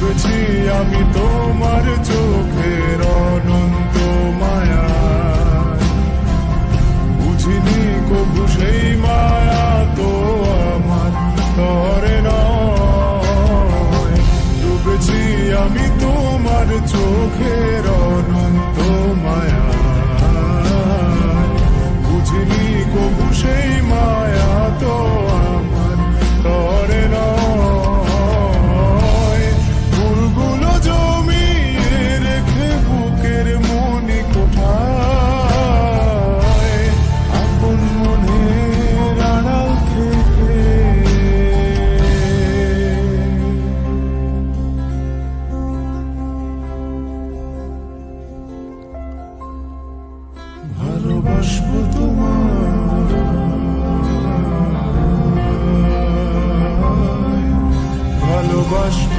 ডুবেছি আমি তোমার চোখের অনন্ত মায়া, বুঝিনি কবু সেই মায়া তো আমার তরে নয়। ডুবেছি আমি তোমার চোখের অনন্ত মায়া, বুঝিনি কবু সেই মায়া তো